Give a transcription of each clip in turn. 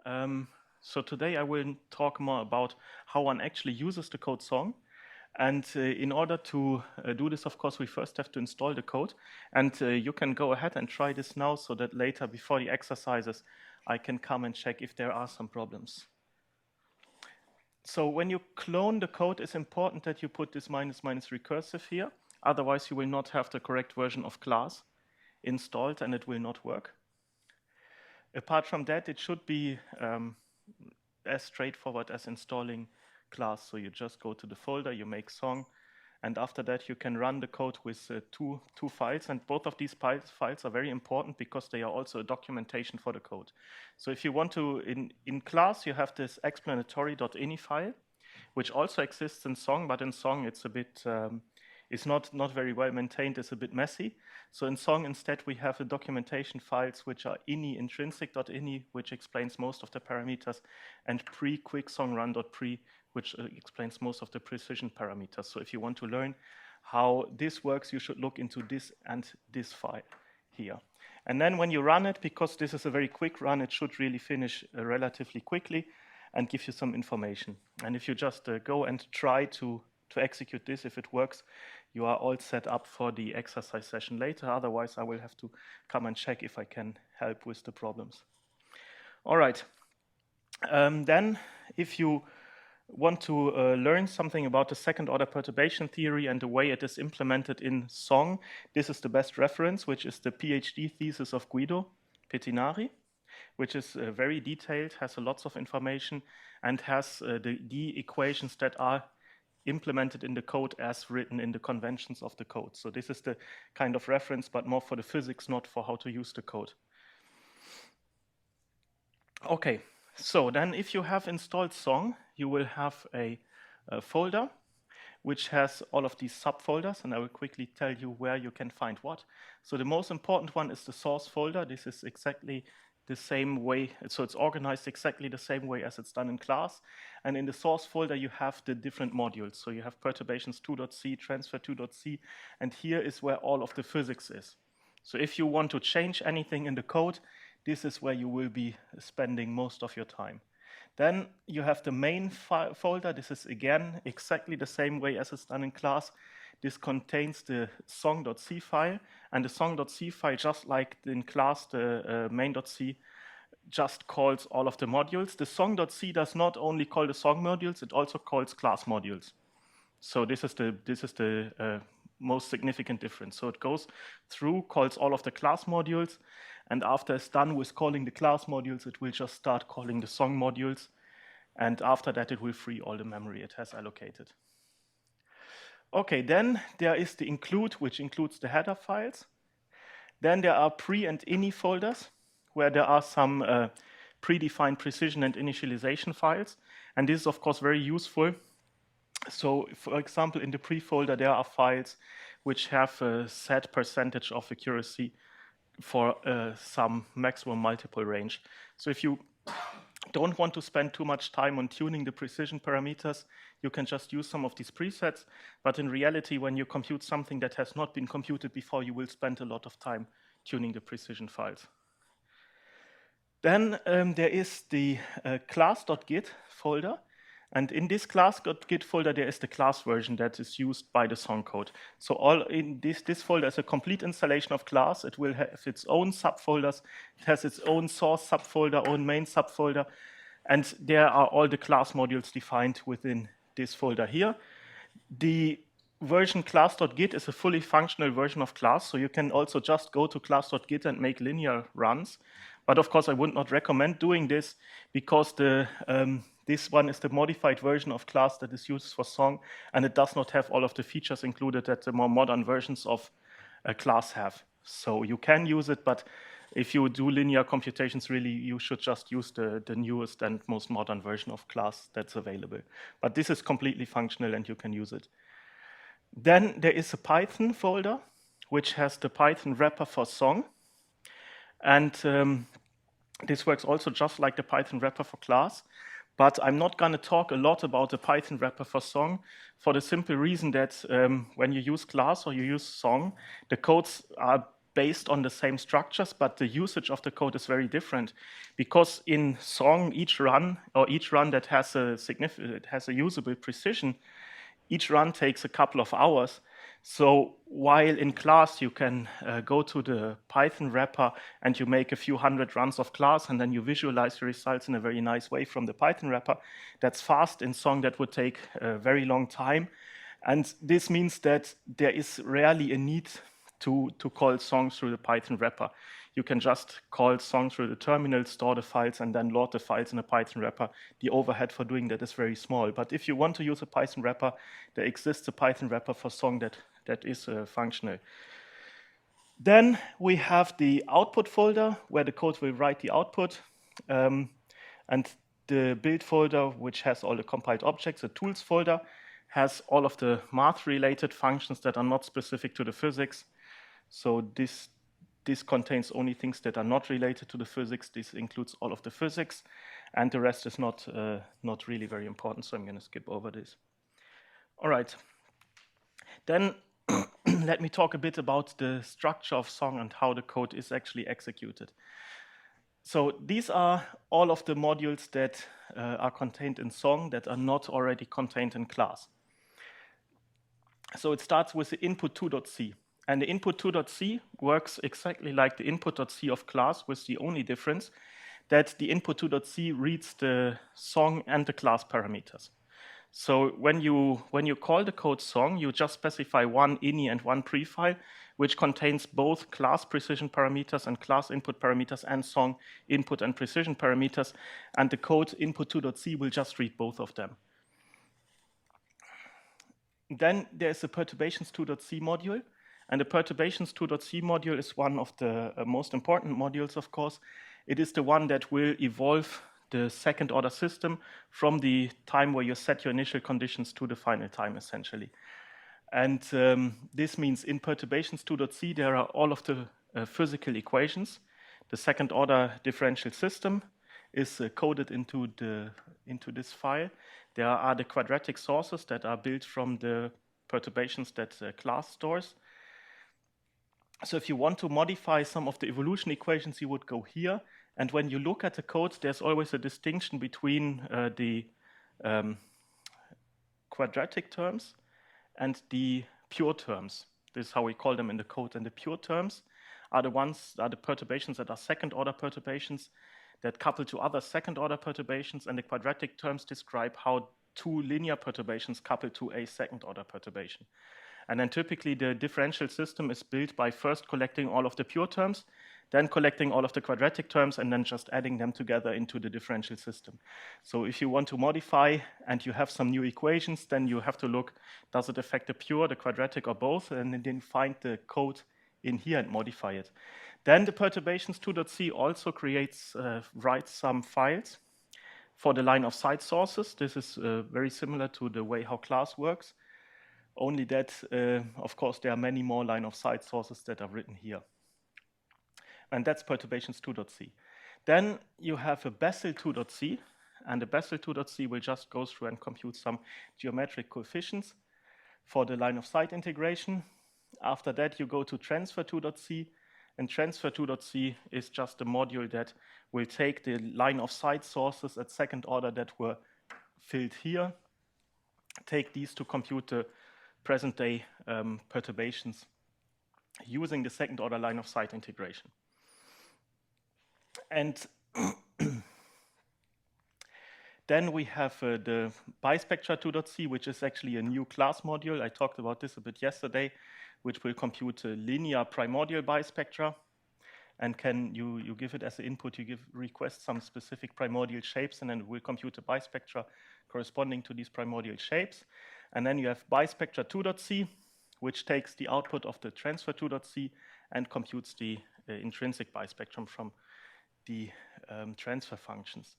So today I will talk more about how one actually uses the code song. And in order to do this, of course, we first have to install the code. And you can go ahead and try this now so that later, before the exercises, I can come and check if there are some problems. So when you clone the code, it's important that you put this minus minus recursive here. Otherwise, you will not have the correct version of class installed and it will not work. Apart from that, it should be as straightforward as installing class. So you just go to the folder, you make song, and after that you can run the code with two files, and both of these files are very important because they are also a documentation for the code. So if you want to, in class, you have this explanatory.ini file, which also exists in song, but in song it's a bit, it's not very well maintained, it's a bit messy. So in song instead we have the documentation files which are ini intrinsic.ini, which explains most of the parameters, and pre-quicksongrun.pre, which explains most of the precision parameters. So if you want to learn how this works, you should look into this and this file here. And then when you run it, because this is a very quick run, it should really finish relatively quickly and give you some information. And if you just go and try to execute this, if it works, you are all set up for the exercise session later. Otherwise, I will have to come and check if I can help with the problems. All right. Then, if you want to learn something about the second-order perturbation theory and the way it is implemented in song, this is the best reference, which is the PhD thesis of Guido Pettinari, which is very detailed, has lots of information, and has the equations that are implemented in the code as written in the conventions of the code. So this is the kind of reference, but more for the physics, not for how to use the code. Okay, so then if you have installed song, you will have a folder which has all of these subfolders, and I will quickly tell you where you can find what. So the most important one is the source folder. This is exactly the same way, so it's organized exactly the same way as it's done in class. And in the source folder, you have the different modules. So you have perturbations 2.c, transfer 2.c, and here is where all of the physics is. So if you want to change anything in the code, this is where you will be spending most of your time. Then you have the main folder. This is, again, exactly the same way as it's done in class. This contains the song.c file, and the song.c file, just like in class, the main.c just calls all of the modules. The song.c does not only call the song modules, it also calls class modules. So this is the most significant difference. So it goes through, calls all of the class modules, and after it's done with calling the class modules, it will just start calling the song modules, and after that it will free all the memory it has allocated. Okay, then there is the include, which includes the header files. Then there are pre and ini folders, where there are some predefined precision and initialization files. And this is, of course, very useful. So, for example, in the pre folder, there are files which have a set percentage of accuracy for some maximum multiple range. So if you don't want to spend too much time on tuning the precision parameters, you can just use some of these presets. But in reality, when you compute something that has not been computed before, you will spend a lot of time tuning the precision files. Then there is the class.git folder. And in this class.git folder, there is the class version that is used by the song code. So all in this folder is a complete installation of class. It will have its own subfolders. It has its own source subfolder, own main subfolder. And there are all the class modules defined within this folder here. The version class.git is a fully functional version of class. So you can also just go to class.git and make linear runs. But of course, I would not recommend doing this because this one is the modified version of class that is used for song, and it does not have all of the features included that the more modern versions of class have. So you can use it, but if you do linear computations, really, you should just use the newest and most modern version of class that's available. But this is completely functional, and you can use it. Then there is a Python folder, which has the Python wrapper for song. And this works also just like the Python wrapper for class. But I'm not going to talk a lot about the Python wrapper for song for the simple reason that when you use class or you use song, the codes are based on the same structures, but the usage of the code is very different, because in song, each run that has a usable precision, each run takes a couple of hours. So while in class you can go to the Python wrapper and you make a few hundred runs of class and then you visualize the results in a very nice way from the Python wrapper, that's fast. In song, that would take a very long time. And this means that there is rarely a need to call song through the Python wrapper. You can just call song through the terminal, store the files, and then load the files in a Python wrapper. The overhead for doing that is very small. But if you want to use a Python wrapper, there exists a Python wrapper for song that is functional. Then we have the output folder, where the code will write the output. And the build folder, which has all the compiled objects, the tools folder, has all of the math-related functions that are not specific to the physics. So this contains only things that are not related to the physics. This includes all of the physics, and the rest is not really very important, so I'm going to skip over this. All right. Then let me talk a bit about the structure of song and how the code is actually executed. So these are all of the modules that are contained in song that are not already contained in class. So it starts with the input2.c. And the input2.c works exactly like the input.c of class, with the only difference that the input2.c reads the song and the class parameters. So when you call the code song, you just specify one ini and one prefile, which contains both class precision parameters and class input parameters and song input and precision parameters. And the code input2.c will just read both of them. Then there's a perturbations2.c module. And the perturbations2.c module is one of the most important modules, of course. It is the one that will evolve the second order system from the time where you set your initial conditions to the final time, essentially. And this means in perturbations2.c there are all of the physical equations. The second order differential system is coded into this file. There are the quadratic sources that are built from the perturbations that class stores. So if you want to modify some of the evolution equations, you would go here. And when you look at the code, there's always a distinction between the quadratic terms and the pure terms. This is how we call them in the code. And the pure terms are the perturbations that are second order perturbations that couple to other second order perturbations. And the quadratic terms describe how two linear perturbations couple to a second order perturbation. And then typically the differential system is built by first collecting all of the pure terms, then collecting all of the quadratic terms, and then just adding them together into the differential system. So if you want to modify and you have some new equations, then you have to look, does it affect the pure, the quadratic, or both? And then find the code in here and modify it. Then the perturbations2.c also writes some files for the line of sight sources. This is very similar to the way how class works. Only that, of course, there are many more line of sight sources that are written here. And that's perturbations2.c. Then you have a Bessel2.c, and the Bessel2.c will just go through and compute some geometric coefficients for the line of sight integration. After that, you go to transfer2.c, and transfer2.c is just a module that will take the line of sight sources at second order that were filled here, take these to compute the present-day perturbations using the second order line of sight integration. And then we have the bispectra2.c, which is actually a new class module. I talked about this a bit yesterday, which will compute linear primordial bispectra. And you give it as an input, you request some specific primordial shapes, and then it will compute the bispectra corresponding to these primordial shapes. And then you have bispectra2.c, which takes the output of the transfer2.c and computes the intrinsic bispectrum from the transfer functions.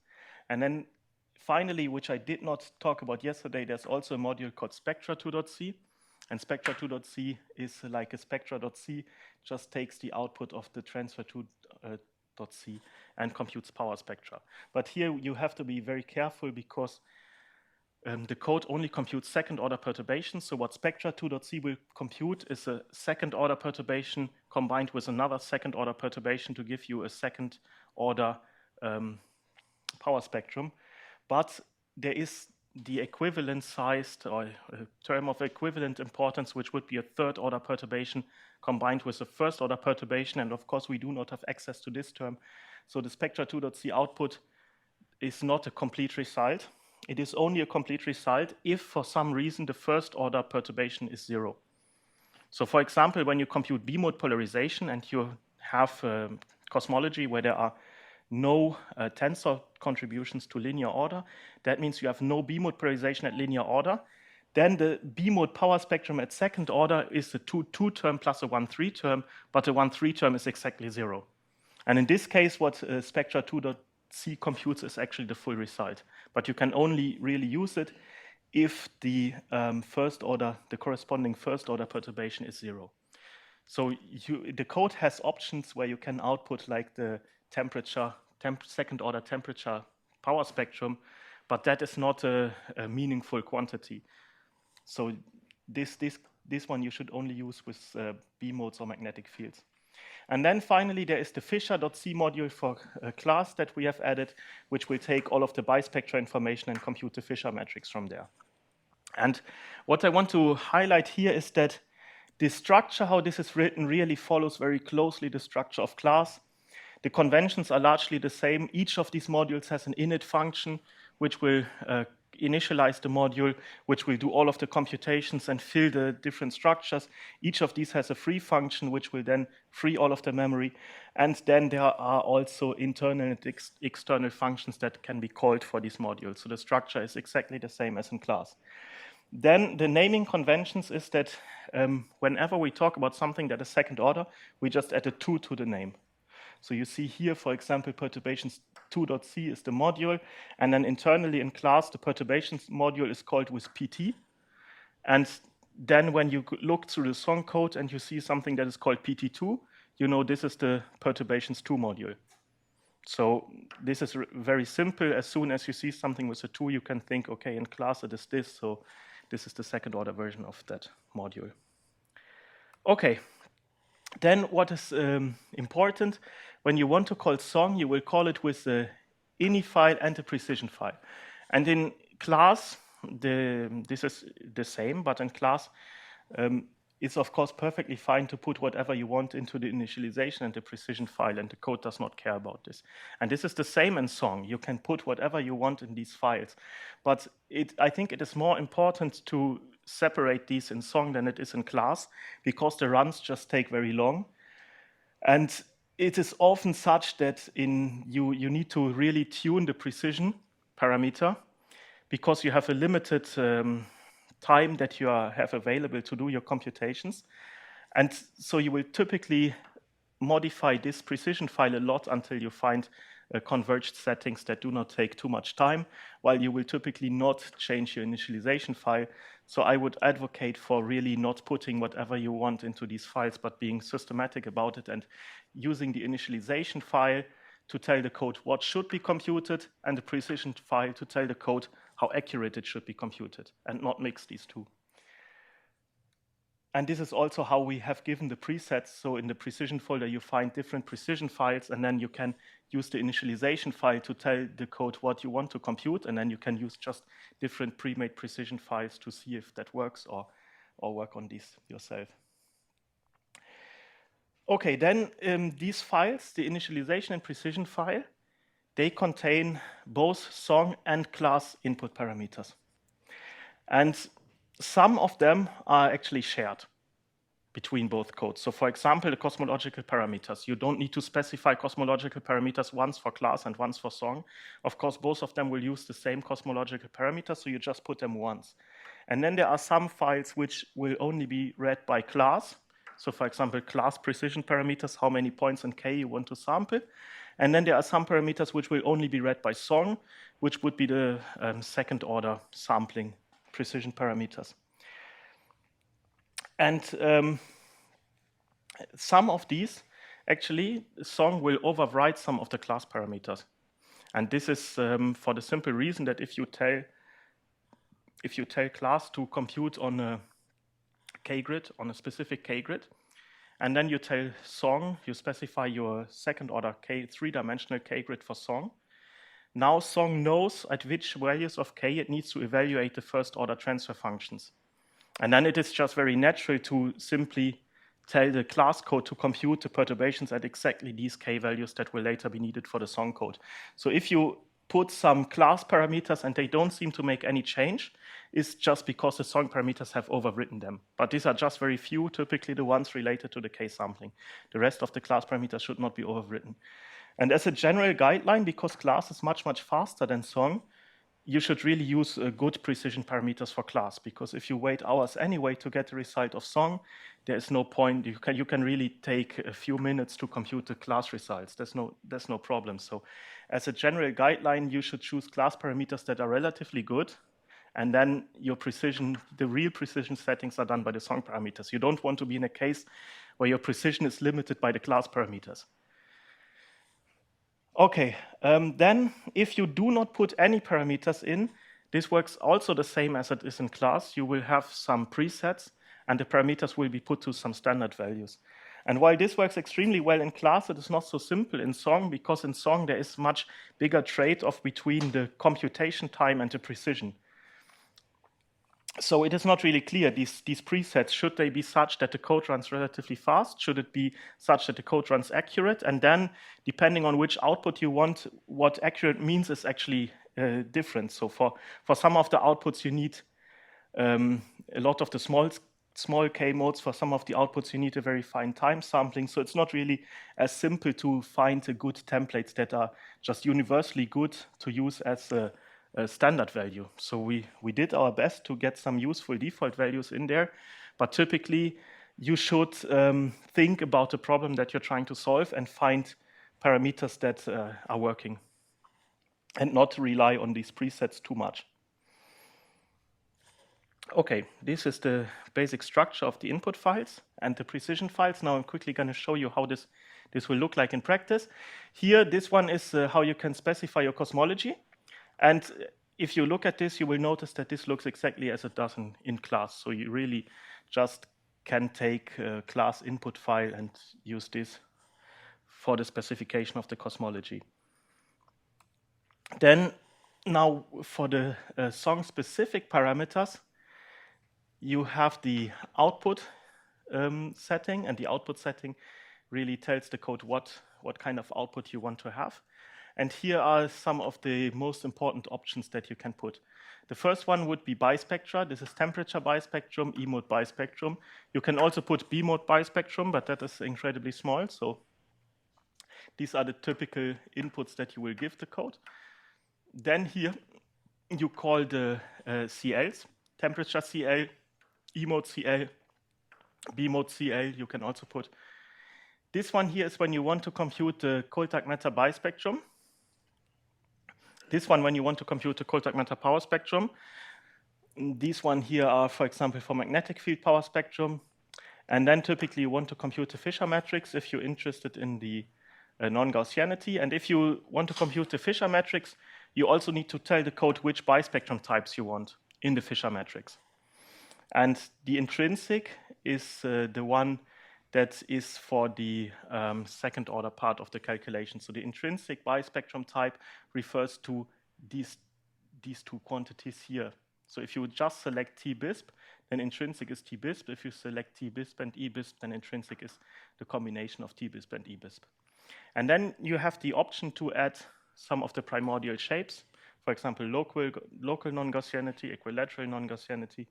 And then finally, which I did not talk about yesterday, there's also a module called spectra2.c. And spectra2.c is like a spectra.c, just takes the output of the transfer2.c and computes power spectra. But here you have to be very careful, because the code only computes second-order perturbations. So what Spectra2.c will compute is a second-order perturbation combined with another second-order perturbation to give you a second-order power spectrum. But there is the equivalent-sized, or a term of equivalent importance, which would be a third-order perturbation combined with a first-order perturbation. And of course, we do not have access to this term. So the Spectra2.c output is not a complete result. It is only a complete result if, for some reason, the first-order perturbation is 0. So, for example, when you compute B-mode polarization and you have cosmology where there are no tensor contributions to linear order, that means you have no B-mode polarization at linear order. Then the B-mode power spectrum at second order is a 2-2 term plus a 1-3 term, but the 1-3 term is exactly 0. And in this case, what Spectra2.c computes is actually the full result. But you can only really use it if the the corresponding first order perturbation is 0. So the code has options where you can output like the temperature, second order temperature power spectrum, but that is not a meaningful quantity. So this one you should only use with B modes or magnetic fields. And then finally, there is the Fisher.c module for a class that we have added, which will take all of the bispectra information and compute the Fisher matrix from there. And what I want to highlight here is that the structure, how this is written, really follows very closely the structure of class. The conventions are largely the same. Each of these modules has an init function, which will initialize the module, which will do all of the computations and fill the different structures. Each of these has a free function, which will then free all of the memory. And then there are also internal and external functions that can be called for these modules. So the structure is exactly the same as in class. Then the naming conventions is that whenever we talk about something that is second order, we just add a 2 to the name. So you see here, for example, Perturbations2.c is the module, and then internally in class, the perturbations module is called with PT. And then when you look through the song code and you see something that is called PT2, you know this is the Perturbations2 module. So this is very simple. As soon as you see something with a 2, you can think, okay, in class it is this, so this is the second order version of that module. Okay. Then what is important, when you want to call song, you will call it with the ini file and the precision file. And in class, this is the same, but in class, it's of course perfectly fine to put whatever you want into the initialization and the precision file, and the code does not care about this. And this is the same in song. You can put whatever you want in these files. But I think it is more important to separate these in song than it is in class, because the runs just take very long. And it is often such that you need to really tune the precision parameter, because you have a limited time that you have available to do your computations. And so you will typically modify this precision file a lot until you find converged settings that do not take too much time, while you will typically not change your initialization file. So I would advocate for really not putting whatever you want into these files, but being systematic about it and using the initialization file to tell the code what should be computed, and the precision file to tell the code how accurate it should be computed, and not mix these two. And this is also how we have given the presets. So in the precision folder, you find different precision files, and then you can use the initialization file to tell the code what you want to compute, and then you can use just different pre-made precision files to see if that works, or work on these yourself. Okay, then these files, the initialization and precision file, they contain both song and class input parameters. And some of them are actually shared between both codes. So for example, the cosmological parameters. You don't need to specify cosmological parameters once for class and once for song. Of course, both of them will use the same cosmological parameters, so you just put them once. And then there are some files which will only be read by class. So for example, class precision parameters, how many points in K you want to sample. And then there are some parameters which will only be read by song, which would be the second order sampling precision parameters. And some of these, actually, song will overwrite some of the class parameters. And this is for the simple reason that if you tell if you tell class to compute on a k-grid, on a specific k-grid, and then you tell song, you specify your second order three-dimensional k-grid for song. Now song knows at which values of k it needs to evaluate the first order transfer functions. And then it is just very natural to simply tell the class code to compute the perturbations at exactly these k values that will later be needed for the song code. So if you put some class parameters and they don't seem to make any change, it's just because the song parameters have overwritten them. But these are just very few, typically the ones related to the k sampling. The rest of the class parameters should not be overwritten. And as a general guideline, because class is much, much faster than song, you should really use good precision parameters for class, because if you wait hours anyway to get the result of song, there is no point. You can really take a few minutes to compute the class results. There's no problem. So as a general guideline, you should choose class parameters that are relatively good, and then your precision, the real precision settings are done by the song parameters. You don't want to be in a case where your precision is limited by the class parameters. Okay, then if you do not put any parameters in, this works also the same as it is in class. You will have some presets, and the parameters will be put to some standard values. And while this works extremely well in class, it is not so simple in song, because in song there is much bigger trade-off between the computation time and the precision. So it is not really clear, these presets, should they be such that the code runs relatively fast? Should it be such that the code runs accurate? And then, depending on which output you want, what accurate means is actually different. So for some of the outputs, you need a lot of the small k modes. For some of the outputs, you need a very fine time sampling. So it's not really as simple to find good templates that are just universally good to use as a standard value. So we did our best to get some useful default values in there, but typically you should think about the problem that you're trying to solve and find parameters that are working, and not rely on these presets too much. Okay, this is the basic structure of the input files and the precision files. Now I'm quickly going to show you how this will look like in practice. Here, this one is how you can specify your cosmology. And if you look at this, you will notice that this looks exactly as it does in class. So you really just can take a class input file and use this for the specification of the cosmology. Then now for the song-specific parameters, you have the output setting, and the output setting really tells the code what kind of output you want to have. And here are some of the most important options that you can put. The first one would be bispectra. This is temperature bispectrum, E mode bispectrum. You can also put B mode bispectrum, but that is incredibly small. So these are the typical inputs that you will give the code. Then here you call the CLs, temperature CL, E mode CL, B mode CL. You can also put. This one here is when you want to compute the cold dark matter bispectrum. This one when you want to compute the cold dark matter power spectrum. These one here are, for example, for magnetic field power spectrum. And then typically you want to compute the Fisher matrix if you're interested in the non-Gaussianity. And if you want to compute the Fisher matrix, you also need to tell the code which bispectrum types you want in the Fisher matrix. And the intrinsic is the one that is for the second order part of the calculation. So the intrinsic bispectrum type refers to these two quantities here. So if you would just select T-bisp, then intrinsic is T-bisp. If you select T-bisp and E-bisp, then intrinsic is the combination of T-bisp and E-bisp. And then you have the option to add some of the primordial shapes, for example, local non-Gaussianity, equilateral non-Gaussianity,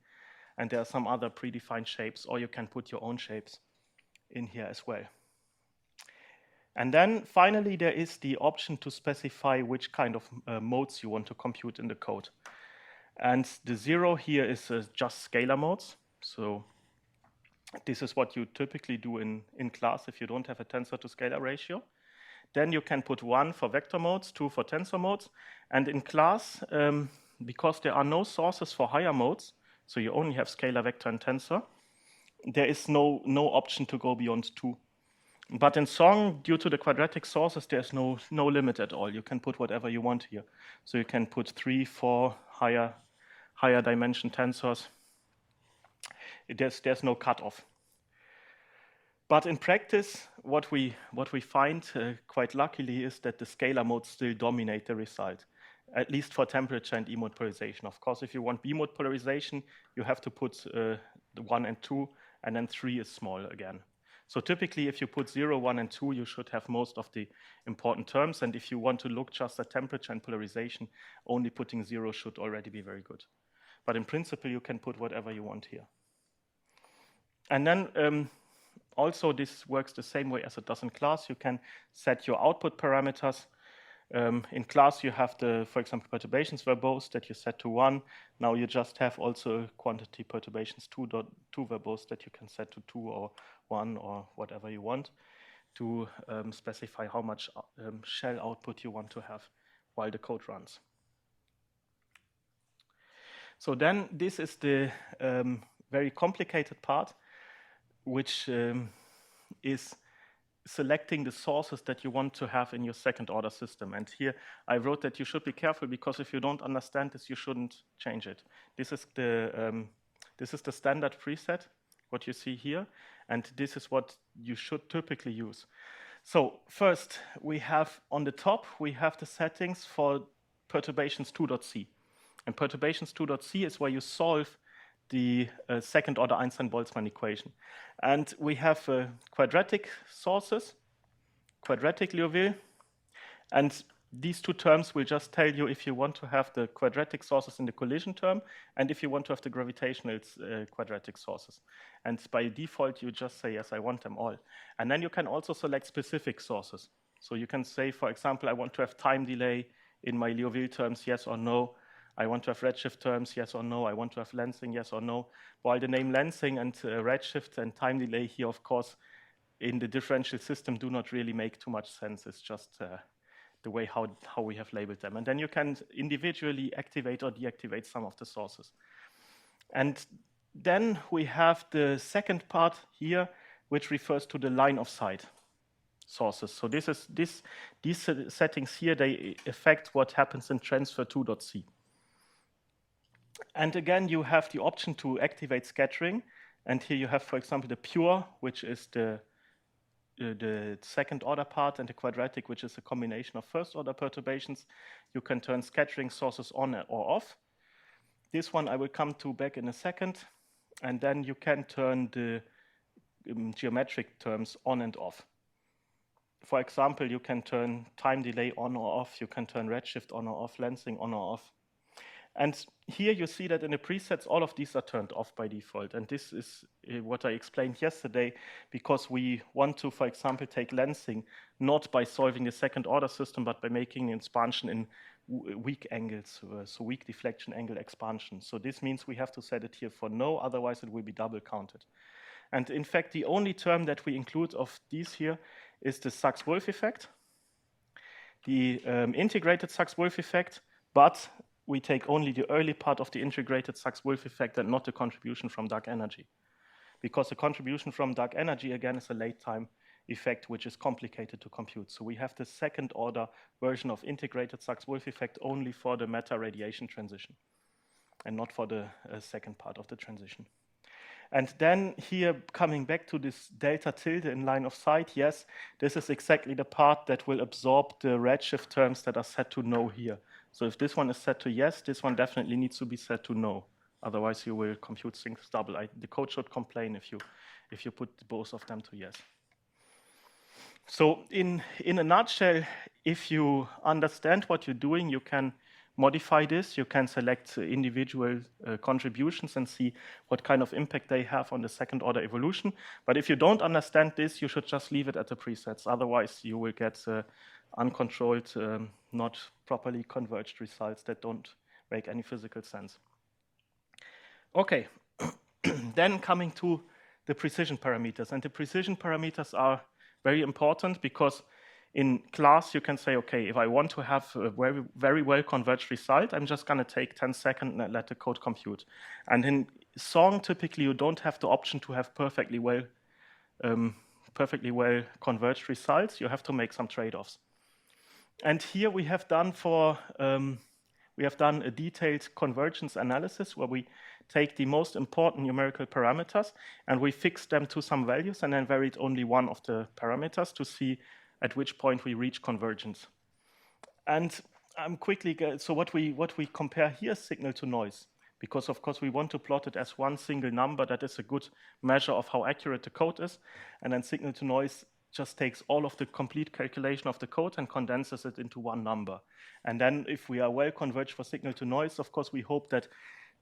and there are some other predefined shapes, or you can put your own shapes in here as well. And then finally, there is the option to specify which kind of modes you want to compute in the code. And the 0 here is just scalar modes. So this is what you typically do in class if you don't have a tensor to scalar ratio. Then you can put 1 for vector modes, 2 for tensor modes. And in class, because there are no sources for higher modes, so you only have scalar, vector, and tensor, there is no option to go beyond 2. But in song, due to the quadratic sources, there's no limit at all. You can put whatever you want here. So you can put 3, 4 higher higher dimension tensors, there's no cutoff. But in practice, what we find quite luckily is that the scalar modes still dominate the result, at least for temperature and E mode polarization. Of course, if you want B mode polarization, you have to put the 1 and 2, and then 3 is small again. So typically, if you put 0, 1, and 2, you should have most of the important terms. And if you want to look just at temperature and polarization, only putting 0 should already be very good. But in principle, you can put whatever you want here. And then also, this works the same way as it does in class. You can set your output parameters. In class, you have the, for example, perturbations verbose that you set to 1. Now you just have also quantity perturbations 2 verbose that you can set to 2 or 1 or whatever you want to specify how much shell output you want to have while the code runs. So then this is the very complicated part, which is selecting the sources that you want to have in your second order system. And here I wrote that you should be careful, because if you don't understand this, you shouldn't change it. This is the standard preset, what you see here, and this is what you should typically use. So first, we have on the top, we have the settings for perturbations 2.c. And perturbations 2.c is where you solve the second order Einstein-Boltzmann equation. And we have quadratic sources, quadratic Liouville, and these two terms will just tell you if you want to have the quadratic sources in the collision term and if you want to have the gravitational quadratic sources. And by default, you just say, yes, I want them all. And then you can also select specific sources. So you can say, for example, I want to have time delay in my Liouville terms, yes or no. I want to have redshift terms, yes or no. I want to have lensing, yes or no. While the name lensing and redshift and time delay here, of course, in the differential system do not really make too much sense. It's just the way how we have labeled them. And then you can individually activate or deactivate some of the sources. And then we have the second part here, which refers to the line of sight sources. So these settings here, they affect what happens in transfer 2.c. And again, you have the option to activate scattering. And here you have, for example, the pure, which is the second order part, and the quadratic, which is a combination of first order perturbations. You can turn scattering sources on or off. This one I will come to back in a second. And then you can turn the geometric terms on and off. For example, you can turn time delay on or off. You can turn redshift on or off, lensing on or off. And here you see that in the presets, all of these are turned off by default. And this is what I explained yesterday, because we want to, for example, take lensing, not by solving the second order system, but by making expansion in weak angles, so weak deflection angle expansion. So this means we have to set it here for no, otherwise it will be double counted. And in fact, the only term that we include of these here is the Sachs-Wolf effect, the integrated Sachs-Wolf effect, but we take only the early part of the integrated Sachs-Wolf effect and not the contribution from dark energy. Because the contribution from dark energy, again, is a late time effect, which is complicated to compute. So we have the second order version of integrated Sachs-Wolf effect only for the matter radiation transition and not for the second part of the transition. And then here, coming back to this delta tilde in line of sight, yes, this is exactly the part that will absorb the redshift terms that are set to no here. So if this one is set to yes, this one definitely needs to be set to no. Otherwise, you will compute things double. The code should complain if you put both of them to yes. So in a nutshell, if you understand what you're doing, you can modify this. You can select individual contributions and see what kind of impact they have on the second order evolution. But if you don't understand this, you should just leave it at the presets. Otherwise, you will get uncontrolled, not properly converged results that don't make any physical sense. Okay, then coming to the precision parameters. And the precision parameters are very important because in class you can say, okay, if I want to have a very, very well converged result, I'm just going to take 10 seconds and let the code compute. And in Song, typically you don't have the option to have perfectly well converged results. You have to make some trade-offs. And here we have done for we have done a detailed convergence analysis where we take the most important numerical parameters and we fix them to some values and then varied only one of the parameters to see at which point we reach convergence. And I'm quickly, so what we compare here is signal to noise, because of course we want to plot it as one single number that is a good measure of how accurate the code is, and then signal to noise just takes all of the complete calculation of the code and condenses it into one number. And then if we are well converged for signal to noise, of course we hope that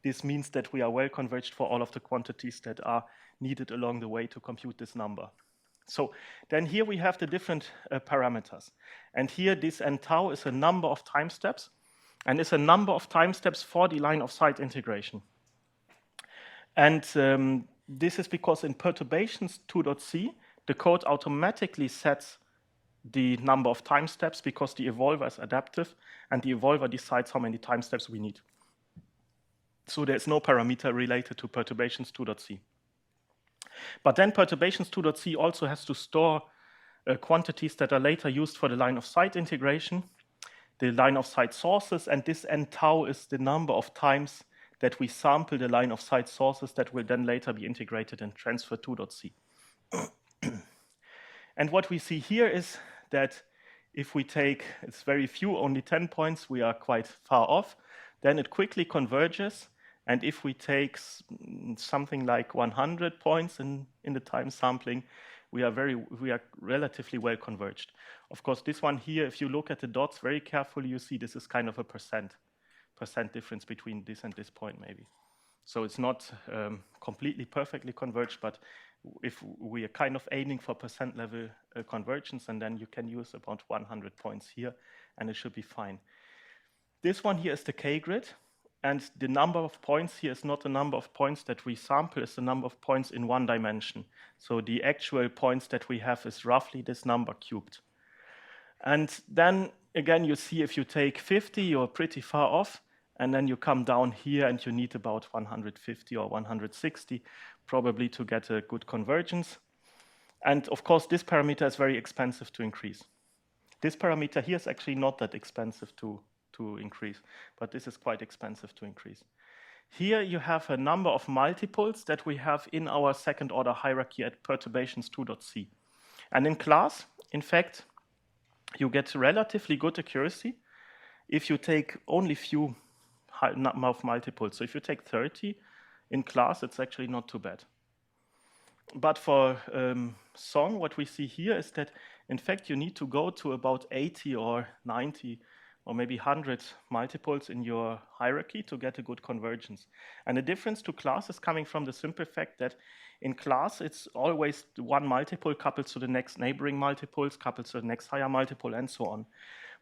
this means that we are well converged for all of the quantities that are needed along the way to compute this number. So then here we have the different parameters. And here this n tau is a number of time steps, and is a number of time steps for the line of sight integration. And this is because in perturbations 2.c, the code automatically sets the number of time steps because the evolver is adaptive, and the evolver decides how many time steps we need. So there's no parameter related to perturbations 2.c. But then perturbations 2.c also has to store quantities that are later used for the line of sight integration, the line of sight sources, and this n tau is the number of times that we sample the line of sight sources that will then later be integrated and transferred 2.c. And what we see here is that if we take, it's very few, only 10 points, we are quite far off, then it quickly converges. And if we take something like 100 points in the time sampling, we are relatively well converged. Of course, this one here, if you look at the dots very carefully, you see this is kind of a percent difference between this and this point maybe. So it's not completely perfectly converged, but if we are kind of aiming for percent level convergence, and then you can use about 100 points here, and it should be fine. This one here is the K-grid. And the number of points here is not the number of points that we sample, it's the number of points in one dimension. So the actual points that we have is roughly this number cubed. And then again, you see if you take 50, you're pretty far off. And then you come down here and you need about 150 or 160 probably to get a good convergence. And of course, this parameter is very expensive to increase. This parameter here is actually not that expensive to increase, but this is quite expensive to increase. Here you have a number of multiples that we have in our second order hierarchy at perturbations 2.c. And in class, in fact, you get relatively good accuracy if you take only few number of multiples. So if you take 30 in class, it's actually not too bad. But for song, what we see here is that, in fact, you need to go to about 80 or 90 or maybe 100 multiples in your hierarchy to get a good convergence. And the difference to class is coming from the simple fact that in class, it's always one multiple coupled to the next neighboring multiples, coupled to the next higher multiple, and so on.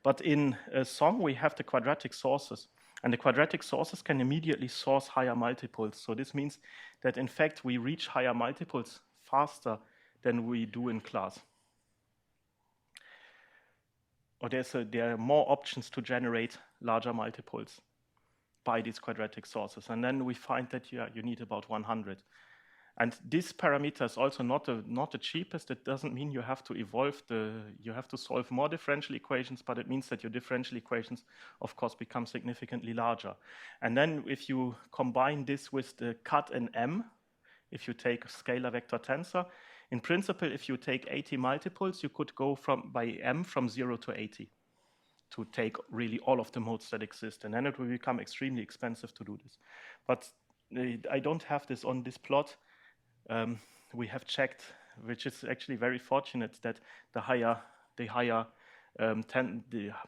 But in a song, we have the quadratic sources. And the quadratic sources can immediately source higher multiples. So this means that, in fact, we reach higher multiples faster than we do in class. Or there are more options to generate larger multiples by these quadratic sources. And then we find that you need about 100. And this parameter is also not the cheapest. It doesn't mean you have to you have to solve more differential equations, but it means that your differential equations, of course, become significantly larger. And then if you combine this with the cut in M, if you take a scalar vector tensor, in principle, if you take 80 multiples, you could go by M from 0 to 80 to take really all of the modes that exist. And then it will become extremely expensive to do this. But I don't have this on this plot. We have checked, which is actually very fortunate, that the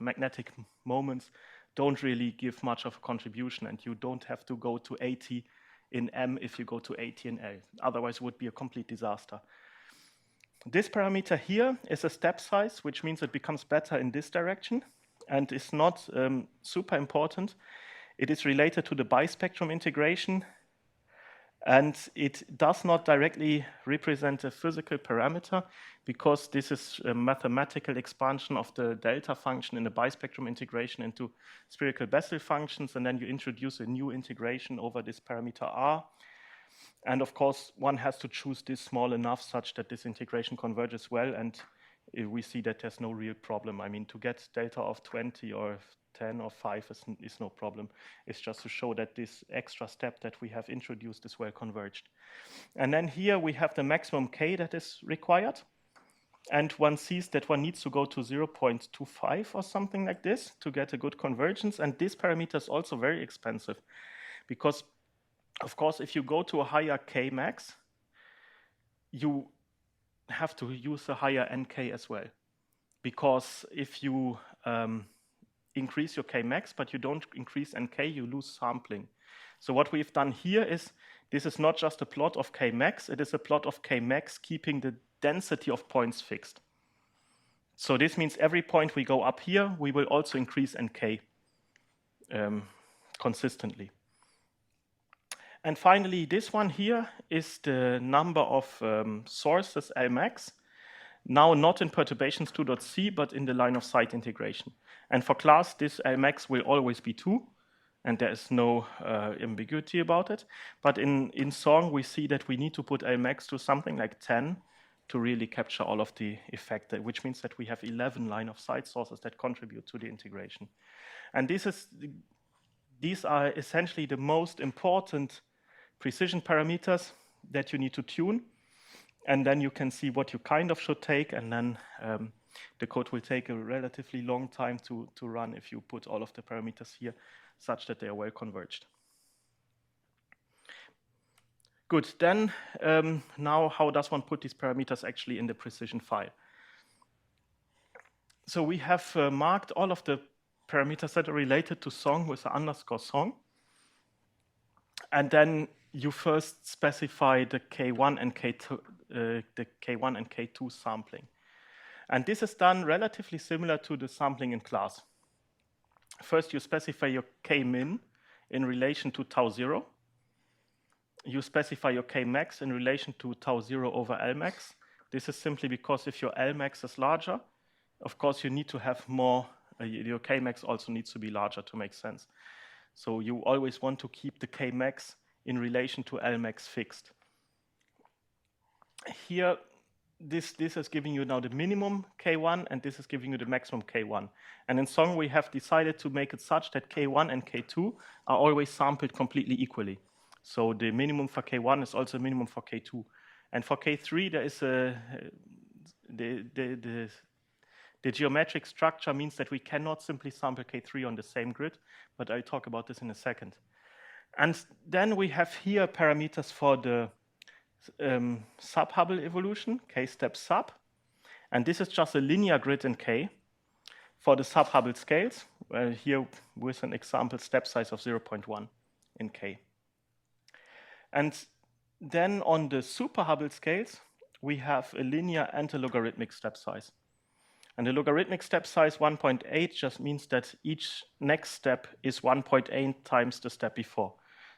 magnetic moments don't really give much of a contribution, and you don't have to go to 80 in M if you go to 80 in L. Otherwise, it would be a complete disaster. This parameter here is a step size, which means it becomes better in this direction, and is not super important. It is related to the bispectrum integration, and it does not directly represent a physical parameter because this is a mathematical expansion of the delta function in the bispectrum integration into spherical Bessel functions, and then you introduce a new integration over this parameter R. And of course, one has to choose this small enough such that this integration converges well, and we see that there's no real problem. I mean, to get delta of 20 or 10 or 5 is no problem. It's just to show that this extra step that we have introduced is well converged. And then here we have the maximum k that is required. And one sees that one needs to go to 0.25 or something like this to get a good convergence. And this parameter is also very expensive because, of course, if you go to a higher k max, you have to use a higher nk as well. Because if you increase your k max, but you don't increase nk, you lose sampling. So what we've done here is, this is not just a plot of k max, it is a plot of k max keeping the density of points fixed. So this means every point we go up here, we will also increase nk consistently. And finally, this one here is the number of sources Lmax, now not in perturbations 2.c, but in the line of sight integration. And for class, this Lmax will always be 2, and there is no ambiguity about it. But in song, we see that we need to put Lmax to something like 10 to really capture all of the effect, which means that we have 11 line of sight sources that contribute to the integration. And these are essentially the most important precision parameters that you need to tune. And then you can see what you kind of should take, and then the code will take a relatively long time to run if you put all of the parameters here such that they are well converged. Good, then now how does one put these parameters actually in the precision file? So we have marked all of the parameters that are related to song with the underscore song. And then you first specify the K1 and K2 sampling. And this is done relatively similar to the sampling in class. First, you specify your K-min in relation to tau 0. You specify your K-max in relation to tau 0 over Lmax. This is simply because if your Lmax is larger, of course you need to have more, your K-max also needs to be larger to make sense. So you always want to keep the K-max in relation to Lmax fixed. Here, this is giving you now the minimum K1, and this is giving you the maximum K1. And in Song, we have decided to make it such that K1 and K2 are always sampled completely equally. So the minimum for K1 is also a minimum for K2. And for K3, there is the geometric structure means that we cannot simply sample K3 on the same grid, but I'll talk about this in a second. And then we have here parameters for the sub-Hubble evolution, K step sub. And this is just a linear grid in K for the sub-Hubble scales, here with an example step size of 0.1 in K. And then on the super-Hubble scales, we have a linear and a logarithmic step size. And the logarithmic step size 1.8 just means that each next step is 1.8 times the step before.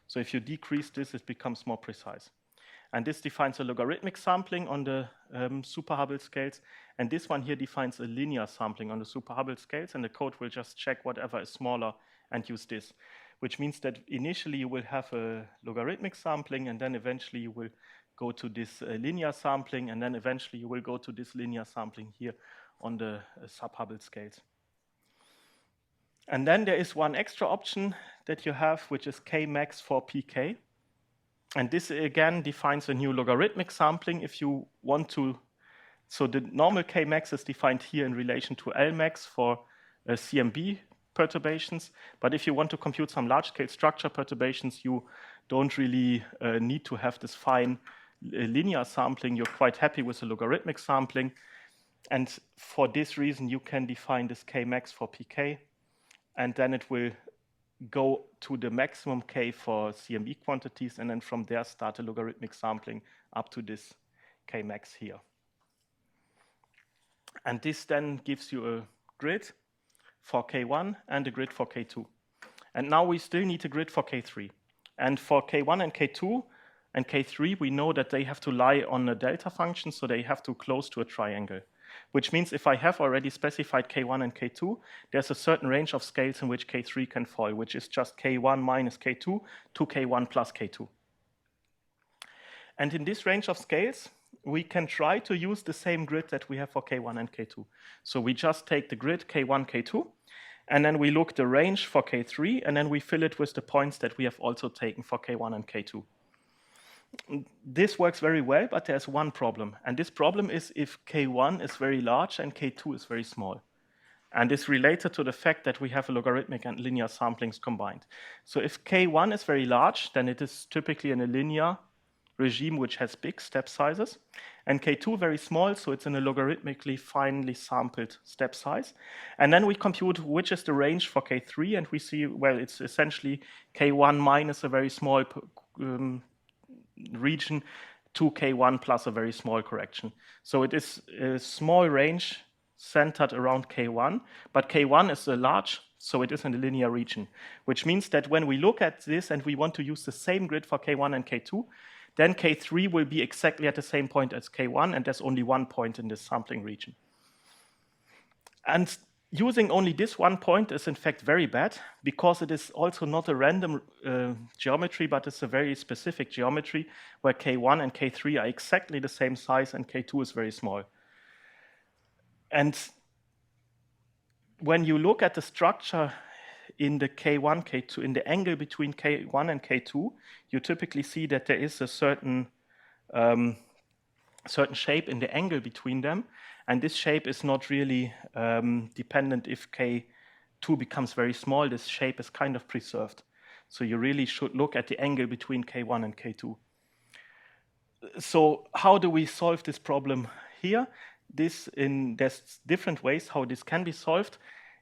So if you decrease this, it becomes more precise. And this defines a logarithmic sampling on the super-Hubble scales. And this one here defines a linear sampling on the super-Hubble scales. And the code will just check whatever is smaller and use this, which means that initially you will have a logarithmic sampling, and then eventually you will go to this linear sampling, and then eventually you will go to this linear sampling here on the sub-Hubble scales. And then there is one extra option that you have, which is K-max for PK. And this again defines a new logarithmic sampling if you want to. So the normal K-max is defined here in relation to Lmax for CMB perturbations. But if you want to compute some large-scale structure perturbations, you don't really need to have this fine linear sampling. You're quite happy with the logarithmic sampling. And for this reason, you can define this K-max for PK. And then it will go to the maximum K for CMB quantities, and then from there start a logarithmic sampling up to this K-max here. And this then gives you a grid for K1 and a grid for K2. And now we still need a grid for K3. And for K1 and K2 and K3, we know that they have to lie on a delta function, so they have to close to a triangle. Which means if I have already specified K1 and K2, there's a certain range of scales in which K3 can fall, which is just K1 minus K2 to K1 plus K2. And in this range of scales, we can try to use the same grid that we have for K1 and K2. So we just take the grid K1, K2, and then we look the range for K3, and then we fill it with the points that we have also taken for K1 and K2. This works very well, but there's one problem. And this problem is if K1 is very large and K2 is very small. And it's related to the fact that we have a logarithmic and linear samplings combined. So if K1 is very large, then it is typically in a linear regime which has big step sizes. And K2 very small, so it's in a logarithmically finely sampled step size. And then we compute which is the range for K3, and we see, well, it's essentially K1 minus a very small region to K1 plus a very small correction. So it is a small range centered around K1, but K1 is a large, so it is in the linear region, which means that when we look at this and we want to use the same grid for K1 and K2, then K3 will be exactly at the same point as K1, and there's only one point in this sampling region. And using only this one point is in fact very bad, because it is also not a random geometry, but it's a very specific geometry where K1 and K3 are exactly the same size and K2 is very small. And when you look at the structure in the K1, K2, in the angle between K1 and K2, you typically see that there is a certain shape in the angle between them. And this shape is not really dependent if K2 becomes very small. This shape is kind of preserved. So you really should look at the angle between K1 and K2. So how do we solve this problem here? There's different ways how this can be solved.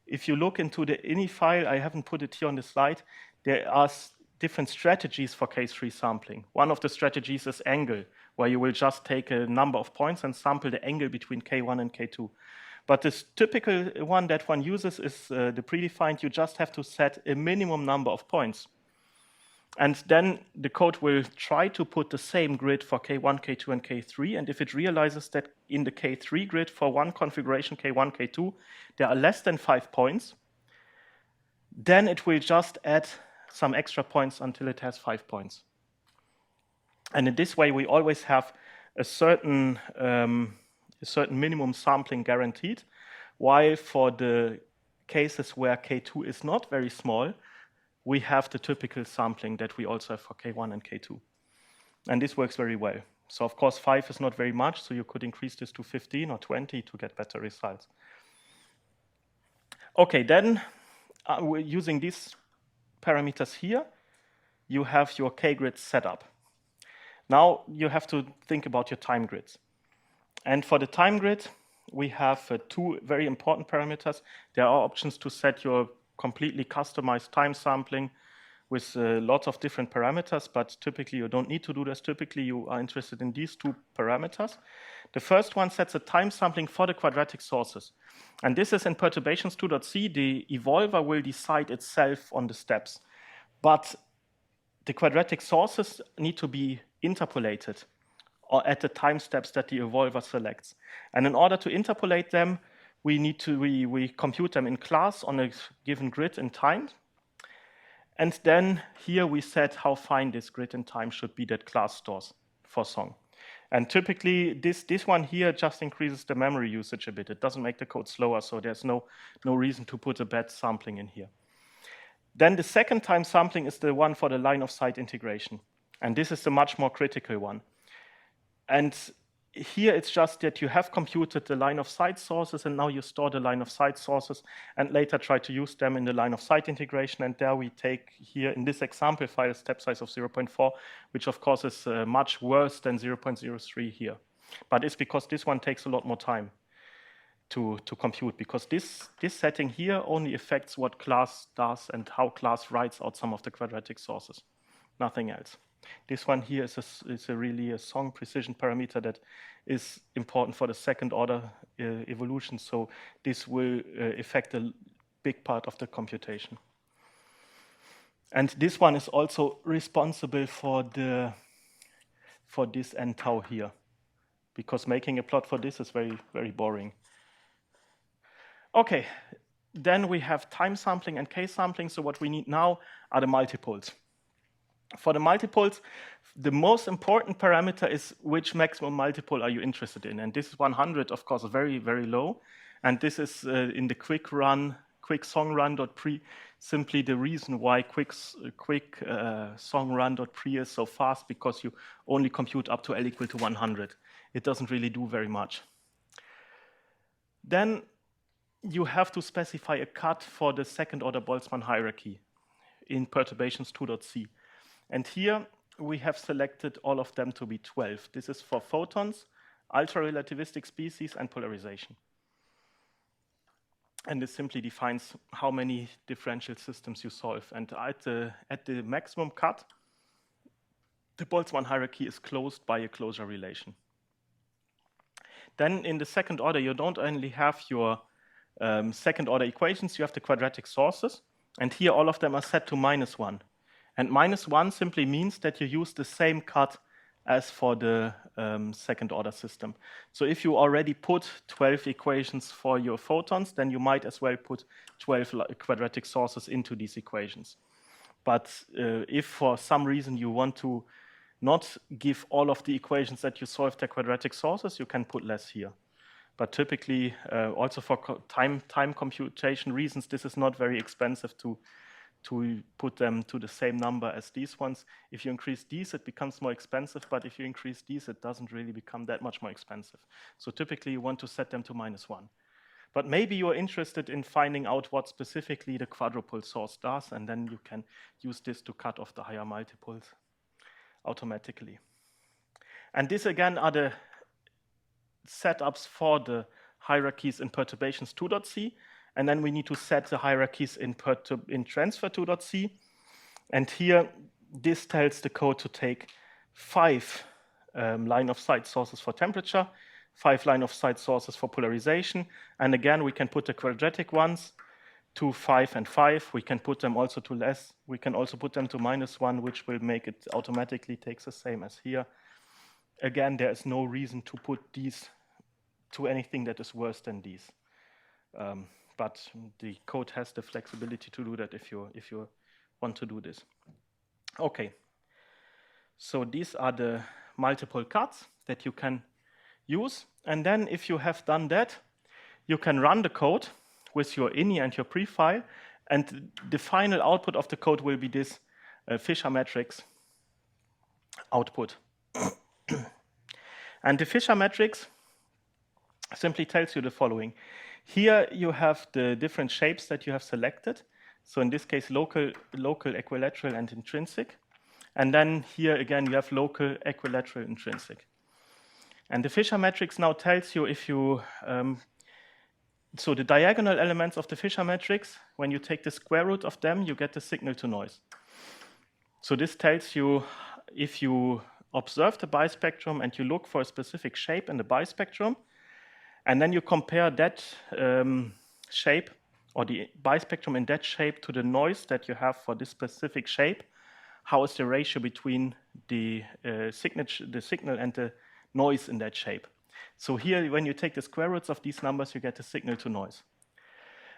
If you look into the ini file, I haven't put it here on the slide, there are different strategies for case free sampling. One of the strategies is angle, where you will just take a number of points and sample the angle between K1 and K2. But this typical one that one uses is the predefined. You just have to set a minimum number of points. And then the code will try to put the same grid for K1, K2, and K3. And if it realizes that in the K3 grid for one configuration, K1, K2, there are less than 5 points, then it will just add some extra points until it has 5 points. And in this way, we always have a certain minimum sampling guaranteed, while for the cases where K2 is not very small, we have the typical sampling that we also have for K1 and K2. And this works very well. So of course, 5 is not very much, so you could increase this to 15 or 20 to get better results. Okay, then we're using these parameters here, you have your K-grid set up. Now you have to think about your time grids. And for the time grid, we have 2 very important parameters. There are options to set your completely customized time sampling with lots of different parameters, but typically you don't need to do this. Typically you are interested in these 2 parameters. The first one sets a time sampling for the quadratic sources. And this is in Perturbations 2.c. The evolver will decide itself on the steps. But the quadratic sources need to be interpolated or at the time steps that the evolver selects. And in order to interpolate them, we compute them in class on a given grid in time. And then here we set how fine this grid in time should be that class stores for song. And typically this one here just increases the memory usage a bit. It doesn't make the code slower, so there's no reason to put a bad sampling in here. Then the second time sampling is the one for the line of sight integration. And this is the much more critical one. And here it's just that you have computed the line of sight sources, and now you store the line of sight sources and later try to use them in the line of sight integration. And there we take here in this example file a step size of 0.4, which of course is much worse than 0.03 here. But it's because this one takes a lot more time to compute, because this setting here only affects what class does and how class writes out some of the quadratic sources, nothing else. This one here is really a song precision parameter that is important for the second order evolution. So this will affect a big part of the computation. And this one is also responsible for this n tau here, because making a plot for this is very, very boring. Okay, then we have time sampling and K sampling. So what we need now are the multiples. For the multipoles, the most important parameter is which maximum multipole are you interested in. And this is 100, of course, very, very low. And this is in the quick song run.pre, simply the reason why quick song run.pre is so fast, because you only compute up to L equal to 100. It doesn't really do very much. Then you have to specify a cut for the second order Boltzmann hierarchy in Perturbations 2.c. And here we have selected all of them to be 12. This is for photons, ultra-relativistic species, and polarization. And this simply defines how many differential systems you solve. And at the maximum cut, the Boltzmann hierarchy is closed by a closure relation. Then in the second order, you don't only have your second order equations, you have the quadratic sources. And here all of them are set to -1. And -1 simply means that you use the same cut as for the second order system. So if you already put 12 equations for your photons, then you might as well put 12 quadratic sources into these equations. But if for some reason you want to not give all of the equations that you solve their quadratic sources, you can put less here. But typically, also for time computation reasons, this is not very expensive to put them to the same number as these ones. If you increase these, it becomes more expensive, but if you increase these, it doesn't really become that much more expensive. So typically, you want to set them to -1. But maybe you're interested in finding out what specifically the quadrupole source does, and then you can use this to cut off the higher multiples automatically. And this, again, are the setups for the hierarchies in Perturbations 2.c. And then we need to set the hierarchies in Transfer 2.c. And here, this tells the code to take 5 line-of-sight sources for temperature, 5 line-of-sight sources for polarization. And again, we can put the quadratic ones to 5 and 5. We can put them also to less. We can also put them to -1, which will make it automatically takes the same as here. Again, there is no reason to put these to anything that is worse than these. But the code has the flexibility to do that if you want to do this. Okay, so these are the multiple cuts that you can use. And then if you have done that, you can run the code with your ini and your prefile. And the final output of the code will be this Fisher matrix output. And the Fisher matrix simply tells you the following. Here you have the different shapes that you have selected. So in this case, local, equilateral, and intrinsic. And then here again, you have local, equilateral, intrinsic. And the Fisher matrix now tells you if you, so the diagonal elements of the Fisher matrix, when you take the square root of them, you get the signal to noise. So this tells you if you observe the bispectrum and you look for a specific shape in the bispectrum, and then you compare that shape or the bispectrum in that shape to the noise that you have for this specific shape, how is the ratio between the signal and the noise in that shape? So here, when you take the square roots of these numbers, you get the signal to noise.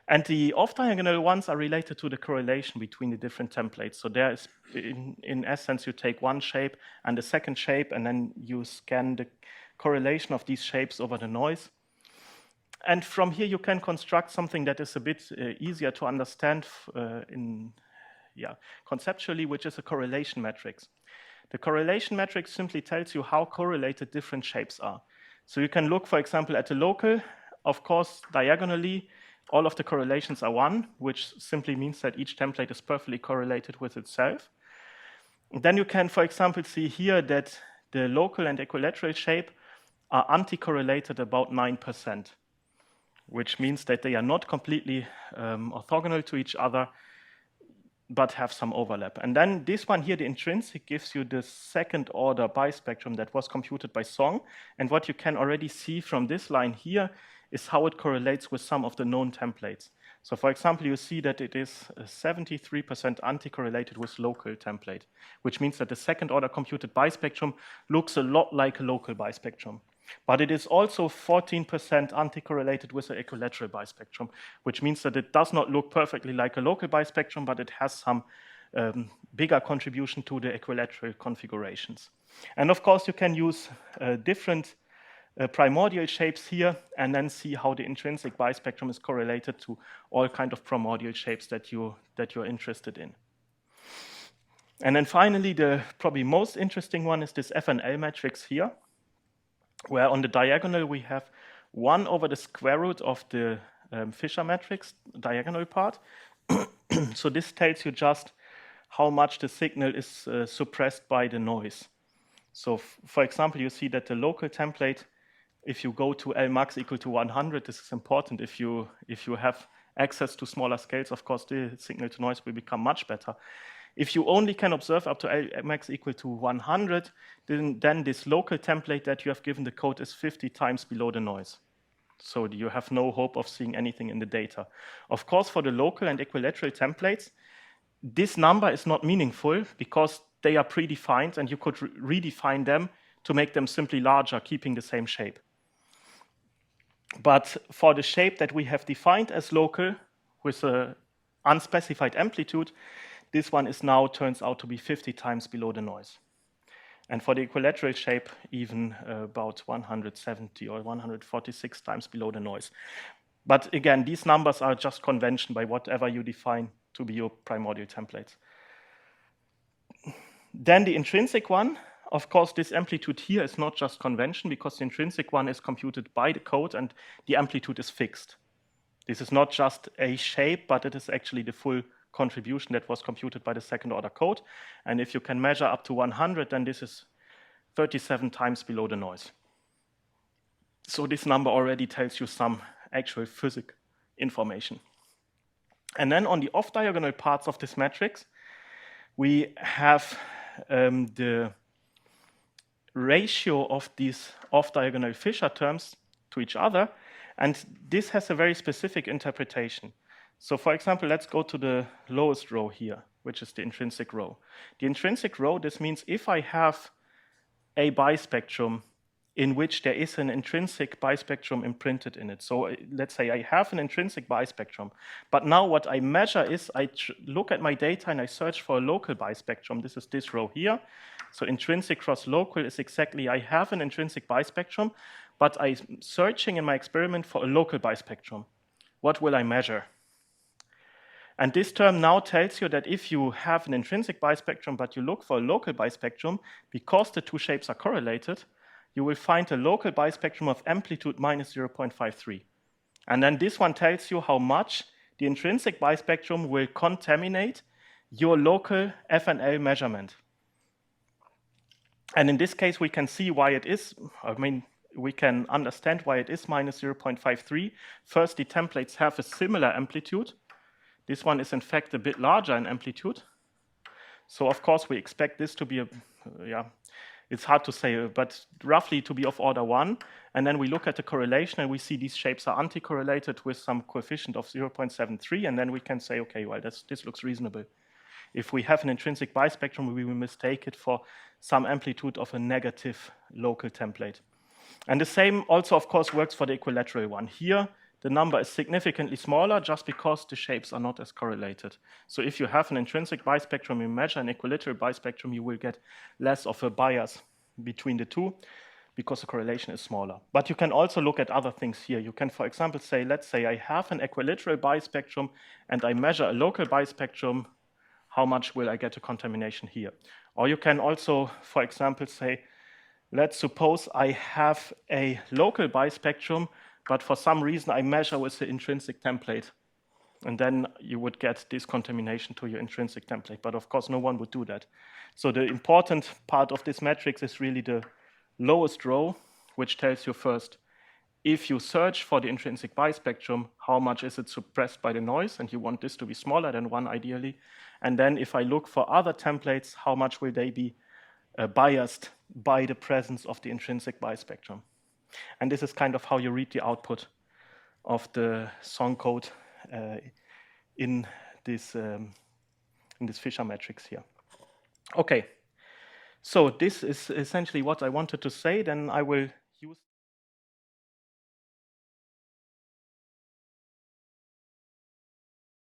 And the off-diagonal ones are related to the correlation between the different templates. So there is, in essence, you take one shape and the second shape, and then you scan the correlation of these shapes over the noise. And from here, you can construct something that is a bit easier to understand conceptually, which is a correlation matrix. The correlation matrix simply tells you how correlated different shapes are. So you can look, for example, at the local. Of course, diagonally, all of the correlations are 1, which simply means that each template is perfectly correlated with itself. And then you can, for example, see here that the local and equilateral shape are anti-correlated about 9%, which means that they are not completely orthogonal to each other, but have some overlap. And then this one here, the intrinsic, gives you the second order bispectrum that was computed by Song. And what you can already see from this line here is how it correlates with some of the known templates. So for example, you see that it is 73% anti-correlated with local template, which means that the second order computed bispectrum looks a lot like a local bispectrum. But it is also 14% anti-correlated with the equilateral bispectrum, which means that it does not look perfectly like a local bispectrum, but it has some bigger contribution to the equilateral configurations. And of course, you can use different primordial shapes here and then see how the intrinsic bispectrum is correlated to all kind of primordial shapes that you're interested in. And then finally, the probably most interesting one is this FNL matrix here, where on the diagonal we have 1 over the square root of the Fisher matrix, diagonal part. So this tells you just how much the signal is suppressed by the noise. So for example, you see that the local template, if you go to L max equal to 100, this is important. If you have access to smaller scales, of course, the signal to noise will become much better. If you only can observe up to L max equal to 100, then this local template that you have given the code is 50 times below the noise. So you have no hope of seeing anything in the data. Of course, for the local and equilateral templates, this number is not meaningful because they are predefined and you could redefine them to make them simply larger, keeping the same shape. But for the shape that we have defined as local with an unspecified amplitude, this one is now turns out to be 50 times below the noise. And for the equilateral shape, even about 170 or 146 times below the noise. But again, these numbers are just convention by whatever you define to be your primordial templates. Then the intrinsic one, of course, this amplitude here is not just convention because the intrinsic one is computed by the code and the amplitude is fixed. This is not just a shape, but it is actually the full contribution that was computed by the second order code. And if you can measure up to 100, then this is 37 times below the noise. So this number already tells you some actual physics information. And then on the off-diagonal parts of this matrix, we have the ratio of these off-diagonal Fisher terms to each other. And this has a very specific interpretation. So for example, let's go to the lowest row here, which is the intrinsic row. The intrinsic row, this means if I have a bispectrum in which there is an intrinsic bispectrum imprinted in it. So let's say I have an intrinsic bispectrum, but now what I measure is I look at my data and I search for a local bispectrum. This is this row here. So intrinsic cross local is exactly, I have an intrinsic bispectrum, but I'm searching in my experiment for a local bispectrum. What will I measure? And this term now tells you that if you have an intrinsic bispectrum, but you look for a local bispectrum, because the two shapes are correlated, you will find a local bispectrum of amplitude minus 0.53. And then this one tells you how much the intrinsic bispectrum will contaminate your local FNL measurement. And in this case, we can see why it is. I mean, we can understand why it is minus 0.53. First, the templates have a similar amplitude. This one is, in fact, a bit larger in amplitude. So, of course, we expect this to be it's hard to say, but roughly to be of order 1. And then we look at the correlation, and we see these shapes are anti-correlated with some coefficient of 0.73. And then we can say, OK, well, this looks reasonable. If we have an intrinsic bispectrum, we will mistake it for some amplitude of a negative local template. And the same also, of course, works for the equilateral one. Here, the number is significantly smaller just because the shapes are not as correlated. So if you have an intrinsic bispectrum, you measure an equilateral bispectrum, you will get less of a bias between the two because the correlation is smaller. But you can also look at other things here. You can, for example, say, let's say I have an equilateral bispectrum and I measure a local bispectrum, how much will I get a contamination here? Or you can also, for example, say, let's suppose I have a local bispectrum, but for some reason I measure with the intrinsic template. And then you would get this contamination to your intrinsic template. But of course, no one would do that. So the important part of this matrix is really the lowest row, which tells you first, if you search for the intrinsic bispectrum, how much is it suppressed by the noise? And you want this to be smaller than 1, ideally. And then if I look for other templates, how much will they be biased by the presence of the intrinsic bispectrum? And this is kind of how you read the output of the song code in this Fisher matrix here. Okay, so this is essentially what I wanted to say. Then I will use